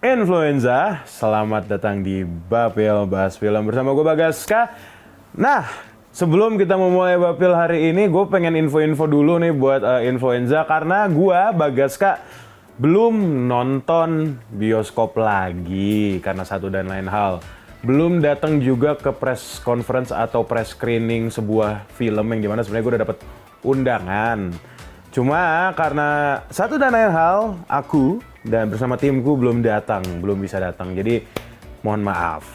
Influenza, selamat datang di Bapil Bahas Film bersama gue Bagaska. Nah, sebelum kita memulai Bapil hari ini, gue pengen info-info dulu nih buat Influenza karena gue Bagaska belum nonton bioskop lagi karena satu dan lain hal. Belum datang juga ke press conference atau press screening sebuah film yang dimana sebenarnya gue udah dapet undangan. Cuma karena satu dan lain hal, aku dan bersama timku belum bisa datang. Jadi mohon maaf.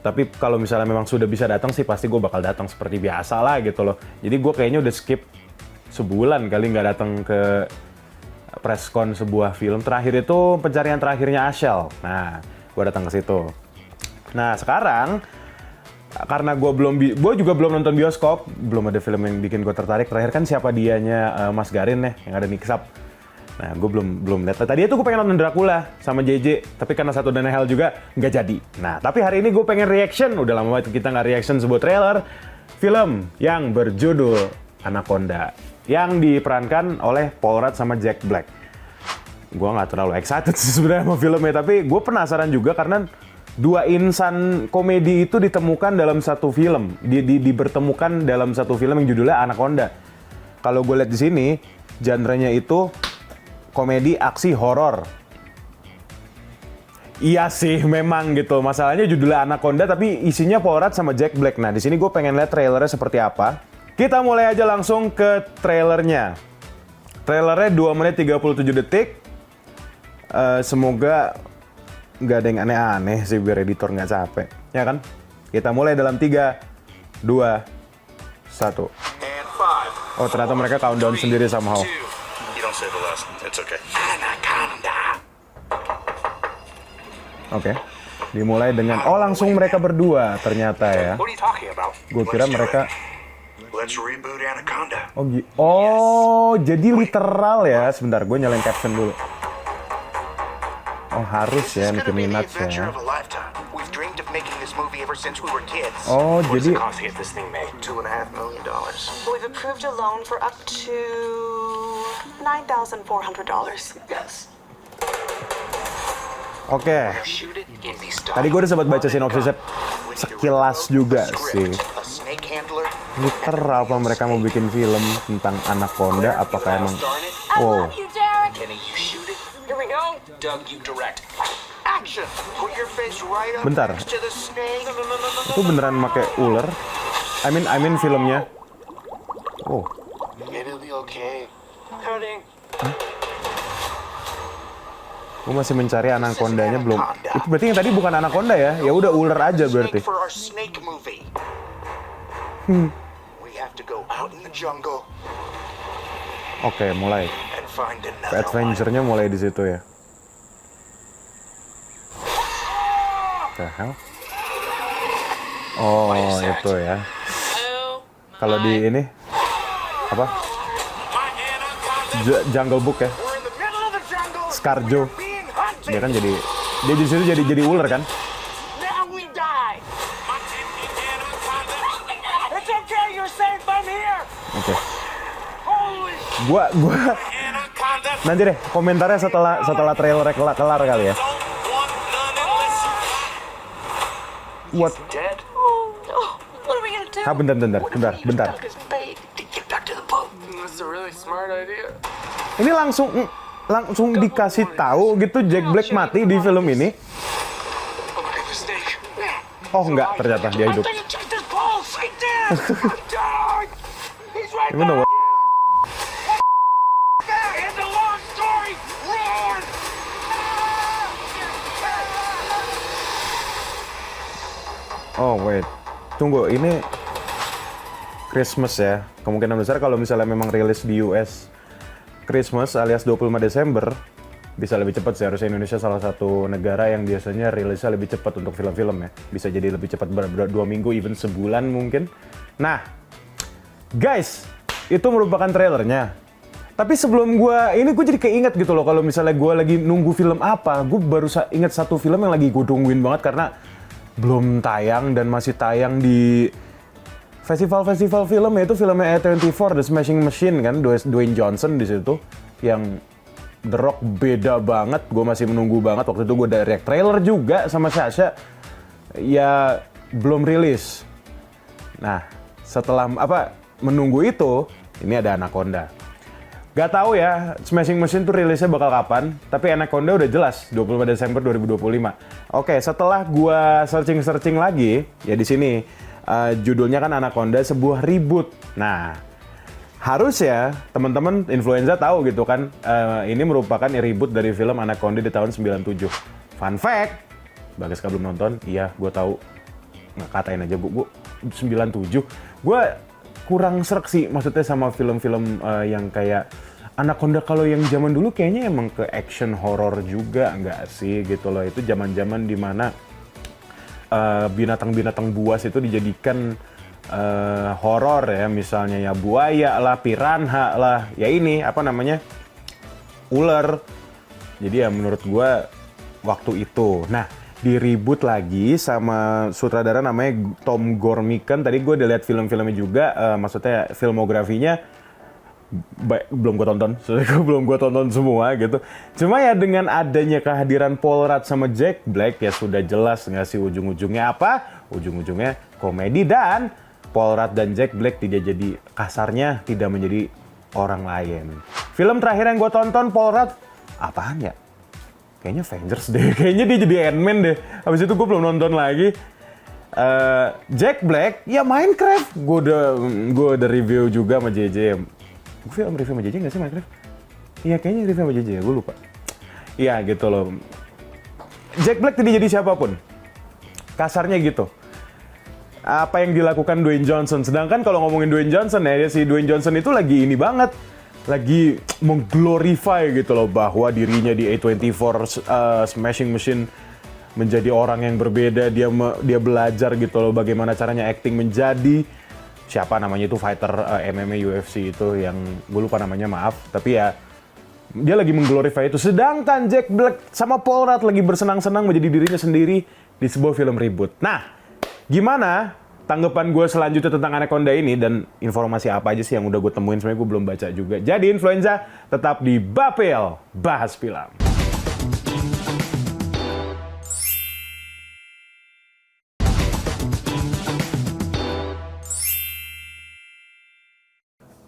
Tapi kalau misalnya memang sudah bisa datang sih pasti gue bakal datang seperti biasa lah gitu loh. Jadi gue kayaknya udah skip sebulan kali nggak datang ke preskon sebuah film. Terakhir itu Pencarian Terakhirnya Ashel. Nah, gue datang ke situ. Nah sekarang karena gue juga belum nonton bioskop, belum ada film yang bikin gue tertarik. Terakhir kan Siapa Dianya Mas Garin nih, yang ada Nick Sap. Nah, gue belum lihat. Tadi itu gue pengen nonton Dracula sama JJ, tapi karena satu dan hal juga nggak jadi. Nah, tapi hari ini gue pengen reaction. Udah lama banget kita nggak reaction sebuah trailer film yang berjudul Anaconda, yang diperankan oleh Paul Rudd sama Jack Black. Gue nggak terlalu excited sih sebenarnya sama filmnya, tapi gue penasaran juga karena dua insan komedi itu ditemukan dalam satu film, dibertemukan dalam satu film yang judulnya Anaconda. Kalau gue lihat di sini, genre-nya itu komedi aksi horor. Iya sih, memang gitu. Masalahnya judulnya Anaconda, tapi isinya Paul Rudd sama Jack Black. Nah, di sini gue pengen lihat trailernya seperti apa. Kita mulai aja langsung ke trailernya. Trailernya 2 menit 37 detik. Semoga nggak ada yang aneh-aneh sih biar editor nggak capek, ya kan? Kita mulai dalam 3, 2, 1. Oh, ternyata mereka countdown sendiri somehow. Oke, dimulai dengan langsung mereka berdua ternyata ya. Gue kira mereka. Jadi literal ya. Sebentar, gue nyalain caption dulu. Oh, harus ya Nicki Minaj ya. Oh, jadi We've approved a loan for up to $9,400. Yes. Oke. Tadi gue udah sempat baca sinopsisnya sekilas juga sih. Literal apa mereka mau bikin film tentang Anaconda? Apakah emang? Wow. Bentar. Itu beneran pakai ular? I mean filmnya. Oh. Gue masih mencari Anacondanya belum. Itu berarti yang tadi bukan Anaconda ya? Ya udah ular aja berarti. Oke, mulai. Adventure-nya mulai di situ ya. The hell? Oh, itu ya. Kalau di ini apa? Jungle Book ya. Scarjo. Dia kan dia di situ jadi ular kan? Oke. Gua nanti deh komentarnya setelah trailer kelar kali ya. What? Bentar. Ini langsung dikasih tahu gitu Jack Black mati di film ini. Oh enggak, ternyata dia hidup. Gimana? Oh wait, tunggu, ini Christmas ya. Kemungkinan besar kalau misalnya memang rilis di US Christmas alias 25 Desember, bisa lebih cepat sih. Harusnya Indonesia salah satu negara yang biasanya rilisnya lebih cepat untuk film-film ya. Bisa jadi lebih cepat 2 minggu, even sebulan mungkin. Nah, guys, itu merupakan trailernya. Tapi sebelum gue jadi keinget gitu loh, kalau misalnya gue lagi nunggu film apa, gue baru inget satu film yang lagi gue tungguin banget karena belum tayang dan masih tayang di festival-festival film, yaitu filmnya A24 The Smashing Machine kan, Dwayne Johnson di situ yang The Rock beda banget. Gue masih menunggu banget, waktu itu gue udah react trailer juga sama Sasha, ya belum rilis. Nah setelah menunggu itu, ini ada Anaconda. Gak tahu ya, Smashing Machine tuh rilisnya bakal kapan, tapi Anaconda udah jelas 25 Desember 2025. Oke, setelah gua searching lagi, ya di sini judulnya kan Anaconda sebuah reboot. Nah, harusnya teman-teman influenza tahu gitu kan, ini merupakan reboot dari film Anaconda di tahun 97. Fun fact, Bagaska belum nonton, iya gua tahu. Nggak katain aja gua 97. Gua kurang srek sih maksudnya sama film-film yang kayak Anaconda. Kalau yang zaman dulu kayaknya emang ke action horror juga nggak sih gitu loh. Itu zaman-zaman dimana binatang-binatang buas itu dijadikan horor ya, misalnya ya buaya lah, piranha lah, ya ini apa namanya, ular. Jadi ya menurut gua waktu itu. Nah, di reboot lagi sama sutradara namanya Tom Gormican. Tadi gue udah lihat film-filmnya juga, maksudnya filmografinya belum gue tonton, soalnya belum gue tonton semua gitu. Cuma ya dengan adanya kehadiran Paul Rudd sama Jack Black ya sudah jelas nggak sih ujung-ujungnya apa? Ujung-ujungnya komedi, dan Paul Rudd dan Jack Black tidak jadi, kasarnya tidak menjadi orang lain. Film terakhir yang gue tonton Paul Rudd apaan ya? Kayaknya Avengers deh, kayaknya dia jadi Ant-Man deh. Habis itu gue belum nonton lagi. Jack Black, ya Minecraft. Gue udah review juga sama JJ. Gue film review sama JJ nggak sih Minecraft? Iya kayaknya review sama JJ ya, gue lupa. Iya gitu loh. Jack Black tidak jadi siapapun. Kasarnya gitu. Apa yang dilakukan Dwayne Johnson. Sedangkan kalau ngomongin Dwayne Johnson ya, si Dwayne Johnson itu lagi ini banget. Lagi mengglorify gitu loh bahwa dirinya di A24 Smashing Machine menjadi orang yang berbeda. Dia belajar gitu loh bagaimana caranya acting menjadi siapa namanya itu fighter MMA UFC itu yang gue lupa namanya, maaf. Tapi ya dia lagi mengglorify itu. Sedangkan Jack Black sama Paul Rudd lagi bersenang-senang menjadi dirinya sendiri di sebuah film reboot. Nah, gimana tanggapan gue selanjutnya tentang Anaconda ini dan informasi apa aja sih yang udah gue temuin, sebenarnya gue belum baca juga. Jadi influenza tetap di Bapel Bahas Film.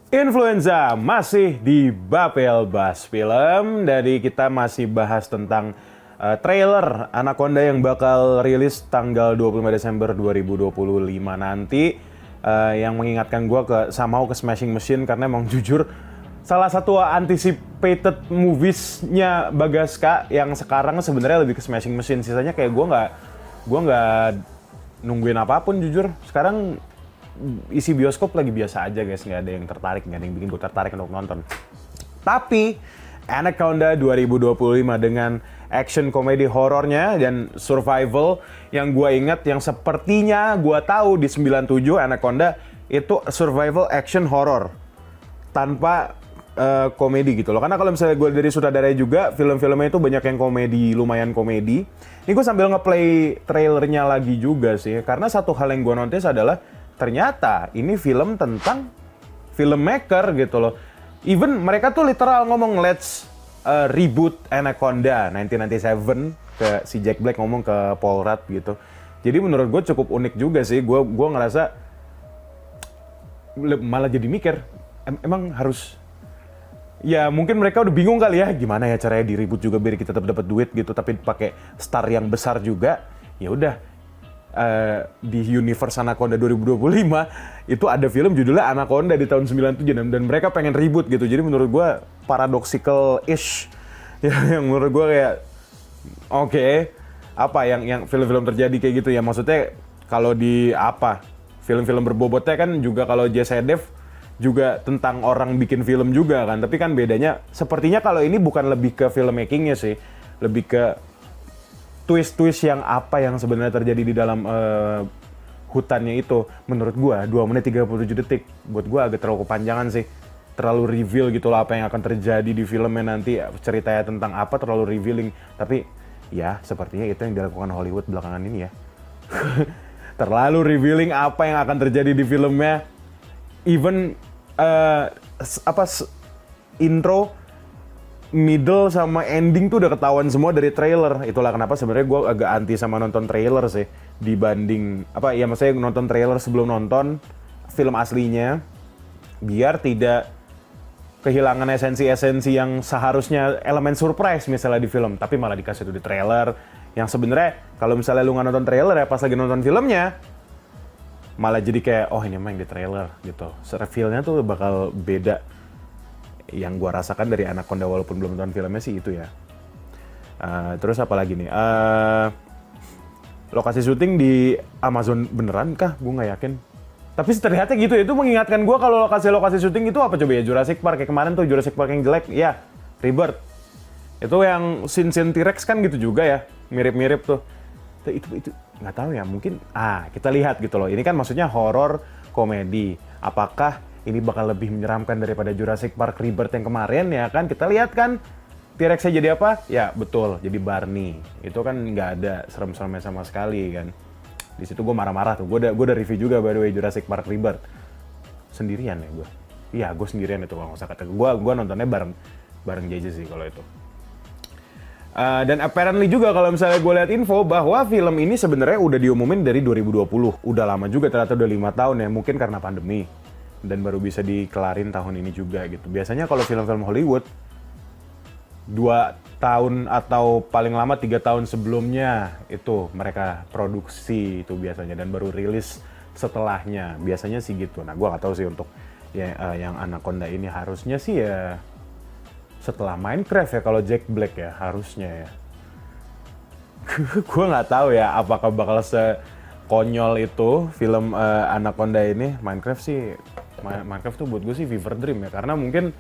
Influenza masih di Bapel Bahas Film. Dari kita masih bahas tentang trailer Anaconda yang bakal rilis tanggal 25 Desember 2025 nanti, yang mengingatkan gue ke Smashing Machine, karena emang jujur salah satu anticipated movies-nya Bagaska yang sekarang sebenarnya lebih ke Smashing Machine. Sisanya kayak gue nggak nungguin apapun jujur. Sekarang isi bioskop lagi biasa aja guys, nggak ada yang tertarik, nggak ada yang bikin gue tertarik untuk nonton. Tapi Anaconda 2025 dengan action komedi horornya dan survival yang gue ingat, yang sepertinya gue tahu di 97 Anaconda itu survival action horror tanpa komedi gitu loh. Karena kalau misalnya gue dari sutradara juga, film-filmnya itu banyak yang komedi, lumayan komedi. Ini gue sambil nge-play trailernya lagi juga sih, karena satu hal yang gue notice adalah ternyata ini film tentang filmmaker gitu loh. Even mereka tuh literal ngomong let's reboot Anaconda 1997 ke si Jack Black ngomong ke Paul Rudd gitu. Jadi menurut gue cukup unik juga sih. Gue ngerasa malah jadi mikir emang harus, ya mungkin mereka udah bingung kali ya gimana ya caranya di reboot juga biar kita tetap dapat duit gitu tapi pakai star yang besar juga. Ya udah, di universe Anaconda 2025 itu ada film judulnya Anaconda di tahun 97 dan mereka pengen reboot gitu. Jadi menurut gue paradoxical-ish ya, yang menurut gue kayak oke, apa yang film-film terjadi kayak gitu ya. Maksudnya kalau di film-film berbobotnya kan juga, kalau Jesse Dev juga tentang orang bikin film juga kan, tapi kan bedanya sepertinya kalau ini bukan lebih ke filmmakingnya sih, lebih ke twist-twist yang apa yang sebenarnya terjadi di dalam hutannya itu. Menurut gua 2 menit 37 detik buat gua agak terlalu kepanjangan sih, terlalu reveal gitu loh apa yang akan terjadi di filmnya nanti, ceritanya tentang apa terlalu revealing. Tapi ya sepertinya itu yang dilakukan Hollywood belakangan ini ya. Terlalu revealing apa yang akan terjadi di filmnya. Even intro, middle sama ending tuh udah ketahuan semua dari trailer. Itulah kenapa sebenarnya gue agak anti sama nonton trailer sih dibanding maksudnya nonton trailer sebelum nonton film aslinya, biar tidak kehilangan esensi-esensi yang seharusnya elemen surprise misalnya di film, tapi malah dikasih itu di trailer. Yang sebenarnya kalau misalnya lu nggak nonton trailer ya pas lagi nonton filmnya malah jadi kayak ini emang yang di trailer gitu. Reveal-nya tuh bakal beda. Yang gua rasakan dari Anaconda walaupun belum nonton filmnya sih itu ya. Terus apa lagi nih? Lokasi syuting di Amazon beneran kah? Gue nggak yakin. Tapi terlihatnya gitu ya. Itu mengingatkan gua kalau lokasi syuting itu apa coba ya? Jurassic Park kayak kemarin tuh Jurassic Park yang jelek. Ya, Rebirth. Itu yang scene T-Rex kan gitu juga ya. Mirip-mirip tuh. Itu nggak tahu ya. Mungkin kita lihat gitu loh. Ini kan maksudnya horor komedi. Apakah ini bakal lebih menyeramkan daripada Jurassic Park Rebirth yang kemarin ya kan? Kita lihat kan T-Rex-nya jadi apa? Ya betul, jadi Barney. Itu kan nggak ada serem-seremnya sama sekali kan. Di situ gue marah-marah tuh. Gue udah review juga by the way Jurassic Park Rebirth. Sendirian ya gue. Iya, gue sendirian itu kalau nggak usah kata. Gue nontonnya bareng JJ sih kalau itu. Dan apparently juga kalau misalnya gue lihat info bahwa film ini sebenarnya udah diumumin dari 2020. Udah lama juga, ternyata udah 5 tahun ya. Mungkin karena pandemi. Dan baru bisa dikelarin tahun ini juga gitu. Biasanya kalau film-film Hollywood 2 tahun atau paling lama 3 tahun sebelumnya itu mereka produksi itu biasanya dan baru rilis setelahnya. Biasanya sih gitu. Nah, gue nggak tahu sih untuk yang Anaconda ini harusnya sih ya setelah Minecraft ya kalau Jack Black ya harusnya ya. Gue nggak tahu ya apakah bakal sekonyol itu film Anaconda ini. Minecraft tuh buat gue sih fever dream ya, karena mungkin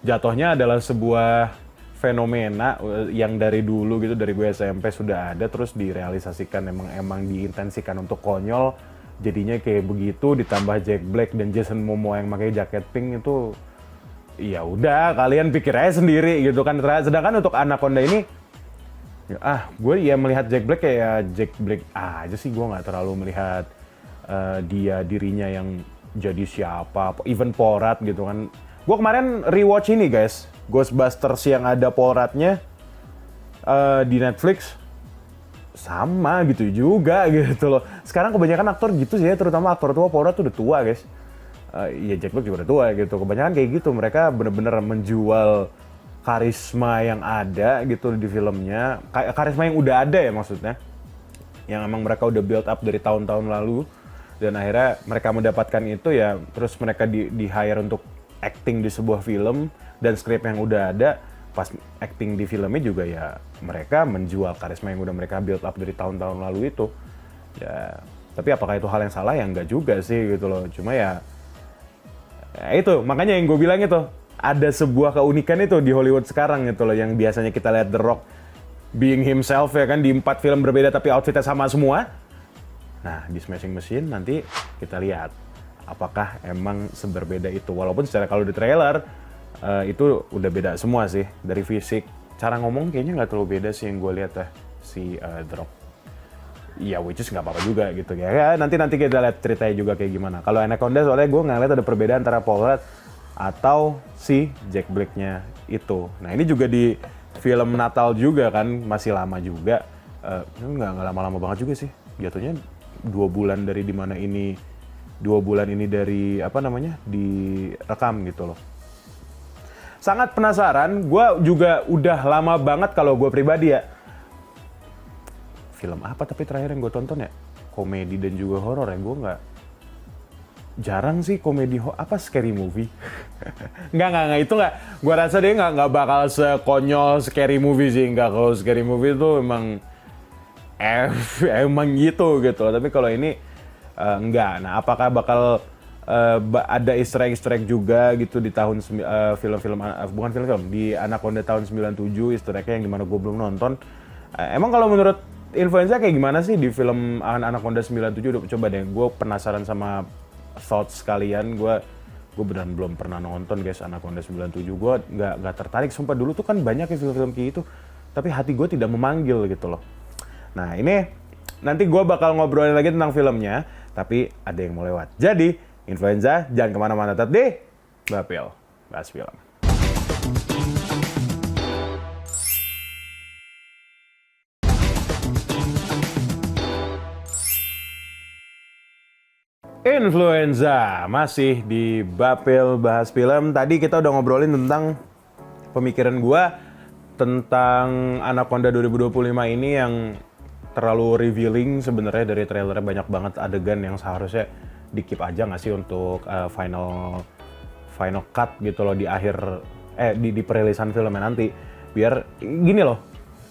jatuhnya adalah sebuah fenomena yang dari dulu gitu, dari gue SMP sudah ada, terus direalisasikan emang diintensikan untuk konyol, jadinya kayak begitu, ditambah Jack Black dan Jason Momoa yang pakai jaket pink itu, ya udah kalian pikir aja sendiri gitu kan. Sedangkan untuk Anaconda ini, gue ya melihat Jack Black kayak Jack Black aja sih, gue nggak terlalu melihat dirinya yang jadi siapa, even Paul Rudd gitu kan. Gue kemarin rewatch ini guys, Ghostbusters yang ada Paul Rudd-nya di Netflix, sama gitu juga gitu loh. Sekarang kebanyakan aktor gitu sih ya, terutama aktor tua. Paul Rudd tuh udah tua guys. Ya Jack Black juga udah tua gitu. Kebanyakan kayak gitu, mereka bener-bener menjual karisma yang ada gitu di filmnya. Karisma yang udah ada ya maksudnya. Yang emang mereka udah build up dari tahun-tahun lalu. Dan akhirnya mereka mendapatkan itu ya, terus mereka di-hire untuk acting di sebuah film, dan skrip yang udah ada, pas acting di filmnya juga ya mereka menjual karisma yang udah mereka build up dari tahun-tahun lalu itu. Ya, tapi apakah itu hal yang salah? Ya enggak juga sih gitu loh. Cuma ya itu, makanya yang gue bilang itu, ada sebuah keunikan itu di Hollywood sekarang gitu loh, yang biasanya kita lihat The Rock being himself ya kan, di 4 film berbeda tapi outfitnya sama semua. Nah, di Smashing Machine nanti kita lihat apakah emang seberbeda itu. Walaupun secara kalau di trailer itu udah beda semua sih. Dari fisik, cara ngomong kayaknya nggak terlalu beda sih yang gue lihat ya, si The Rock. Ya, which is nggak apa-apa juga gitu ya. Nanti kita lihat ceritanya juga kayak gimana. Kalau Anaconda soalnya gue ngeliat ada perbedaan antara Paul Rudd atau si Jack Black-nya itu. Nah, ini juga di film Natal juga kan, masih lama juga. Nggak lama-lama banget juga sih. Jatuhnya 2 bulan dari dimana ini, 2 bulan ini dari direkam gitu loh. Sangat penasaran, gue juga udah lama banget kalau gue pribadi ya. Film apa tapi terakhir yang gue tonton ya? Komedi dan juga horor ya, gue nggak. Jarang sih komedi, scary movie. Nggak, itu nggak. Gue rasa dia nggak bakal sekonyol scary movie sih, nggak. Kalau scary movie itu emang gitu. Tapi kalau ini enggak. Nah, apakah bakal ada easter egg juga gitu di tahun di Anaconda tahun 97, easter egg yang dimana gue belum nonton. Emang kalau menurut influencer kayak gimana sih di film Anaconda 97? Coba deh, gue penasaran sama thoughts kalian. Gue beneran belum pernah nonton guys Anaconda 97. Gue nggak tertarik, sumpah. Dulu tuh kan banyak ya film-film kayak gitu, tapi hati gue tidak memanggil gitu loh. Nah, ini nanti gue bakal ngobrolin lagi tentang filmnya, tapi ada yang mau lewat. Jadi, Influenza, jangan kemana-mana, tetap di Bapil Bahas Film. Influenza, masih di Bapil Bahas Film. Tadi kita udah ngobrolin tentang pemikiran gua tentang Anaconda 2025 ini yang terlalu revealing sebenarnya. Dari trailernya banyak banget adegan yang seharusnya di-keep aja nggak sih untuk final cut gitu loh di akhir di perilisan filmnya nanti. Biar gini loh,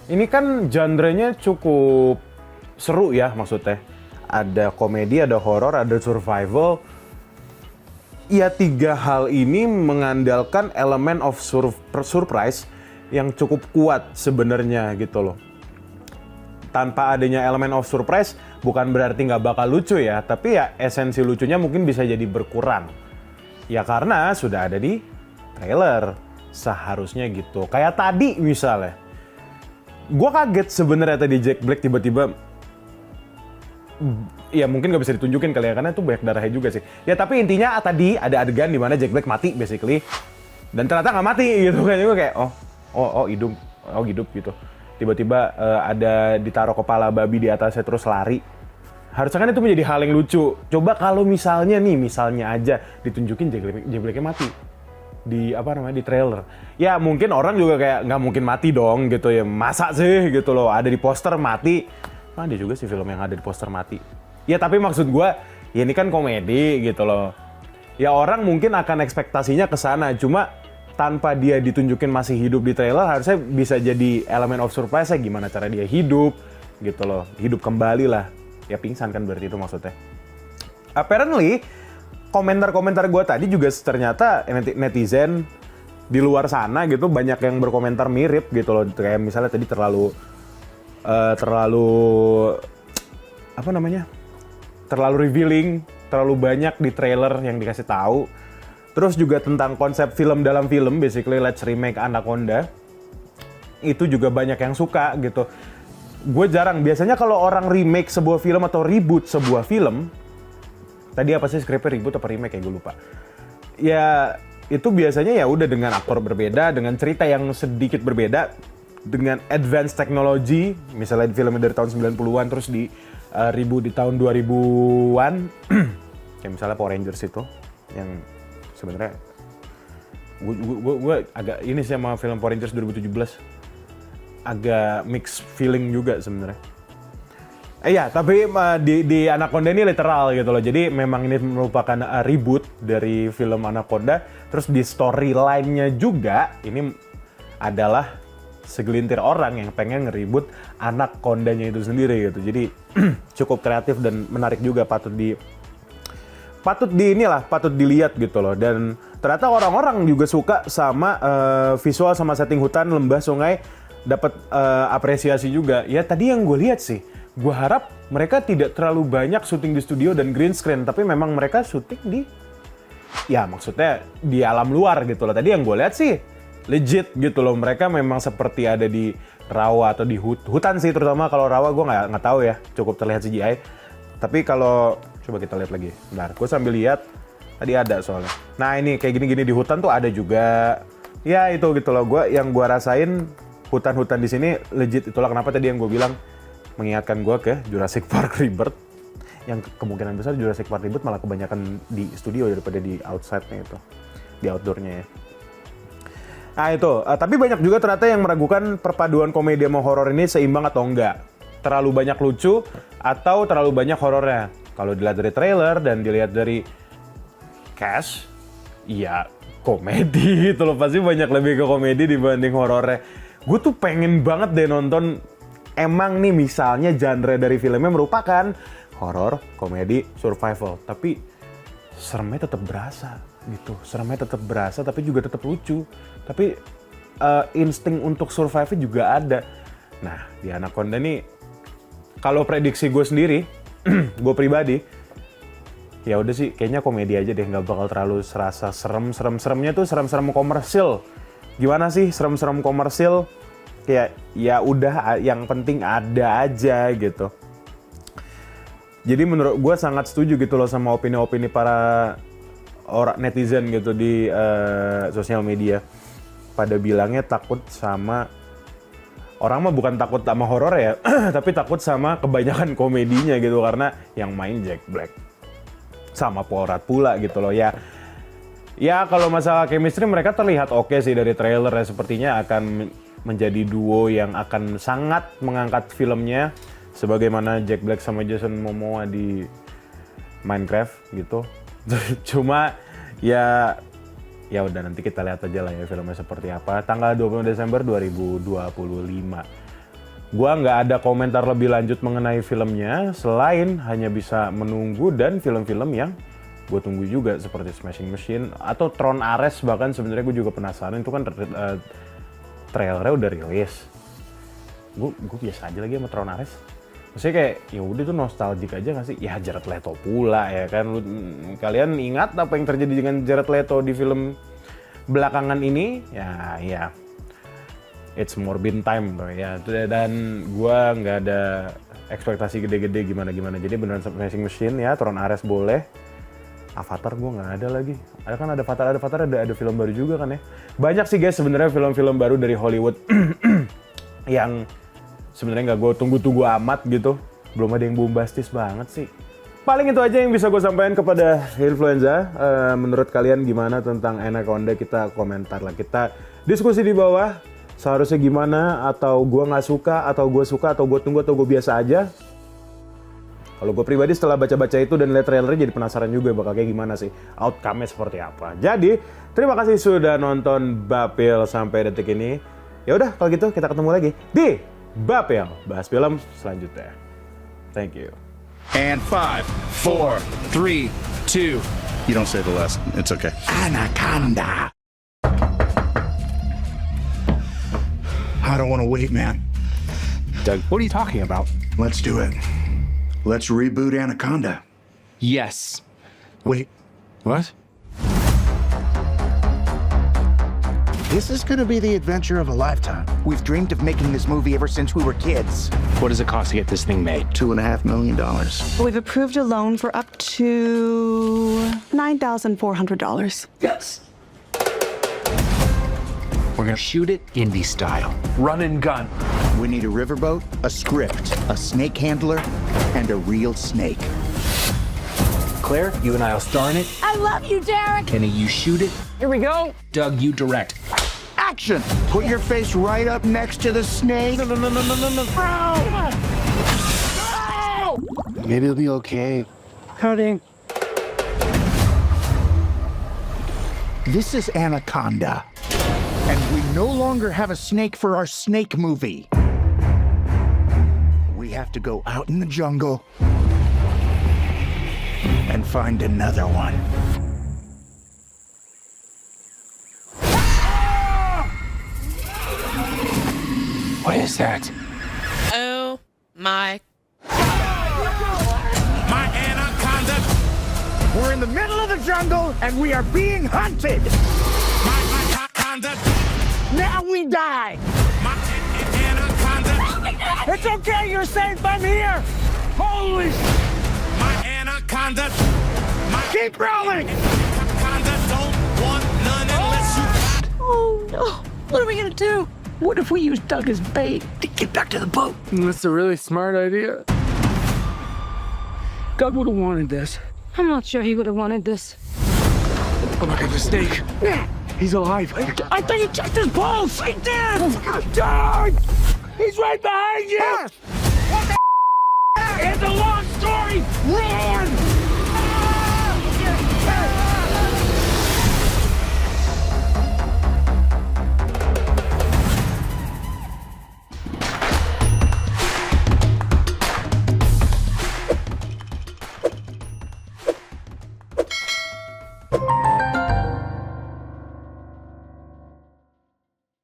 ini kan genre-nya cukup seru ya maksudnya. Ada komedi, ada horor, ada survival. Ya, 3 hal ini mengandalkan elemen of surprise yang cukup kuat sebenarnya gitu loh. Tanpa adanya elemen of surprise bukan berarti nggak bakal lucu ya, tapi ya esensi lucunya mungkin bisa jadi berkurang. Ya karena sudah ada di trailer, seharusnya gitu. Kayak tadi misalnya, gue kaget sebenarnya tadi Jack Black tiba-tiba, ya mungkin gak bisa ditunjukin kali ya, karena itu banyak darahnya juga sih. Ya tapi intinya tadi ada adegan di mana Jack Black mati basically. Dan ternyata nggak mati gitu kan. Gue kayak hidup gitu. Tiba-tiba ada ditaruh kepala babi di atasnya terus lari. Harusnya kan itu menjadi hal yang lucu. Coba kalau misalnya aja ditunjukin Jack Blacknya mati di di trailer. Ya mungkin orang juga kayak nggak mungkin mati dong gitu ya. Masa sih gitu loh, ada di poster mati. Ada juga sih film yang ada di poster mati. Ya tapi maksud gue, ya ini kan komedi gitu loh. Ya orang mungkin akan ekspektasinya ke sana, cuma tanpa dia ditunjukin masih hidup di trailer, harusnya bisa jadi elemen of surprise gimana cara dia hidup gitu loh. Hidup kembali lah. Ya pingsan kan berarti itu maksudnya. Apparently, komentar-komentar gue tadi juga ternyata netizen di luar sana gitu banyak yang berkomentar mirip gitu loh. Kayak misalnya tadi terlalu revealing, terlalu banyak di trailer yang dikasih tahu. Terus juga tentang konsep film dalam film, basically let's remake Anaconda. Itu juga banyak yang suka gitu. Gue jarang, biasanya kalau orang remake sebuah film atau reboot sebuah film, tadi apa sih skripnya, reboot apa remake ya gue lupa. Ya itu biasanya ya udah dengan aktor berbeda, dengan cerita yang sedikit berbeda, dengan advanced technology, misalnya di filmnya dari tahun 90-an terus di reboot di tahun 2000-an. Kayak misalnya Power Rangers itu yang sebenarnya gue agak ini sih sama film Power Rangers 2017 agak mixed feeling juga sebenarnya. Iya, tapi di Anaconda ini literal gitu loh. Jadi memang ini merupakan reboot dari film Anaconda. Terus di storyline-nya juga ini adalah segelintir orang yang pengen nge-reboot Anacondanya itu sendiri gitu. Jadi cukup kreatif dan menarik juga, patut dilihat gitu loh. Dan ternyata orang-orang juga suka sama visual sama setting hutan, lembah, sungai, dapat apresiasi juga. Ya tadi yang gue lihat sih, gue harap mereka tidak terlalu banyak syuting di studio dan green screen, tapi memang mereka syuting di, ya maksudnya di alam luar gitu loh. Tadi yang gue lihat sih legit gitu loh, mereka memang seperti ada di rawa atau di hutan sih, terutama kalau rawa gue nggak tahu ya, cukup terlihat CGI. Tapi kalau coba kita lihat lagi, bentar, gue sambil lihat tadi ada soalnya. Nah ini kayak gini-gini di hutan tuh ada juga, ya itu gitu loh. Yang gue rasain hutan-hutan di sini legit, itulah kenapa tadi yang gue bilang mengingatkan gue ke Jurassic Park Rebirth, yang kemungkinan besar Jurassic Park Rebirth malah kebanyakan di studio daripada di outside-nya itu, di outdoor-nya ya. Nah itu, tapi banyak juga ternyata yang meragukan perpaduan komedi sama horor ini seimbang atau enggak. Terlalu banyak lucu atau terlalu banyak horornya. Kalau dilihat dari trailer dan dilihat dari cast, ya komedi gitu loh. Pasti banyak lebih ke komedi dibanding horornya. Gue tuh pengen banget deh nonton, emang nih misalnya genre dari filmnya merupakan horor, komedi, survival. Tapi seremnya tetap berasa gitu. Seremnya tetap berasa tapi juga tetap lucu. Tapi insting untuk survive juga ada. Nah, di Anaconda nih, kalau prediksi gue sendiri, gue pribadi, ya udah sih, kayaknya komedi aja deh, nggak bakal terlalu serasa seremnya tuh serem komersil. Gimana sih serem komersil? Kayak ya udah, yang penting ada aja gitu. Jadi menurut gue sangat setuju gitu loh sama opini-opini para orang netizen gitu di sosial media. Pada bilangnya takut sama, orang mah bukan takut sama horor ya, tapi takut sama kebanyakan komedinya gitu, karena yang main Jack Black sama Paul Rudd pula gitu loh ya. Ya kalau masalah chemistry mereka terlihat oke sih dari trailer ya, sepertinya akan menjadi duo yang akan sangat mengangkat filmnya. Sebagaimana Jack Black sama Jason Momoa di Minecraft gitu. Cuma ya udah nanti kita lihat aja lah ya filmnya seperti apa. Tanggal 20 Desember 2025. Gua nggak ada komentar lebih lanjut mengenai filmnya selain hanya bisa menunggu, dan film-film yang gue tunggu juga seperti Smashing Machine atau Tron Ares. Bahkan sebenarnya gue juga penasaran, itu kan trailernya udah rilis. Gue biasa aja lagi sama Tron Ares. Maksudnya kayak ya udah tuh nostalgic aja nggak sih? Ya Jared Leto pula ya kan. Kalian ingat apa yang terjadi dengan Jared Leto di film belakangan ini? Ya it's more been time tuh ya. Dan gua nggak ada ekspektasi gede-gede gimana-gimana. Jadi beneran Smashing Machine ya, Tron Ares boleh. Avatar gua nggak ada lagi. Ada kan ada Avatar ada film baru juga kan ya. Banyak sih guys sebenarnya film-film baru dari Hollywood yang sebenarnya nggak gue tunggu-tunggu amat gitu. Belum ada yang bombastis banget sih. Paling itu aja yang bisa gue sampaikan kepada Influenza. Menurut kalian gimana tentang Anaconda? Kita komentar lah. Kita diskusi di bawah. Seharusnya gimana? Atau gue nggak suka? Atau gue suka? Atau gue tunggu? Atau gue biasa aja? Kalau gue pribadi setelah baca-baca itu dan lihat trailernya jadi penasaran juga bakal kayak gimana sih. Outcome-nya seperti apa. Jadi terima kasih sudah nonton Bapil sampai detik ini. Ya udah kalau gitu kita ketemu lagi di Bapil bahas film selanjutnya. Thank you. And 5, 4, 3, 2. You don't say the last. It's okay. Anaconda. I don't want to wait, man. Doug, what are you talking about? Let's do it. Let's reboot Anaconda. Yes. Wait, What? this is going to be the adventure of a lifetime. We've dreamed of making this movie ever since we were kids. What does it cost to get this thing made? $2.5 million. We've approved a loan for up to $9,400. Yes. We're gonna shoot it indie style. Run and gun. We need a riverboat, a script, a snake handler, and a real snake. Claire, you and I'll star in it. I love you, Derek. Kenny, you shoot it. Here we go. Doug, you direct. Action! Put your face right up next to the snake. No. Maybe it'll be okay. Cutting. This is Anaconda. And we no longer have a snake for our snake movie. We have to go out in the jungle and find another one. What is that? Oh my. My Anaconda! We're in the middle of the jungle and we are being hunted! My Anaconda! Now we die! My Anaconda! It's okay, you're safe, I'm here! Holy My Anaconda! Keep rolling! Anaconda don't want none unless you... Oh no. What are we gonna do? What if we use Doug as bait to get back to the boat? That's a really smart idea. Doug would have wanted this. I'm not sure he would have wanted this. Oh, look at the snake. He's alive. I think he checked his pulse! He did! Doug! He's right behind you! What the It's a long story! Run!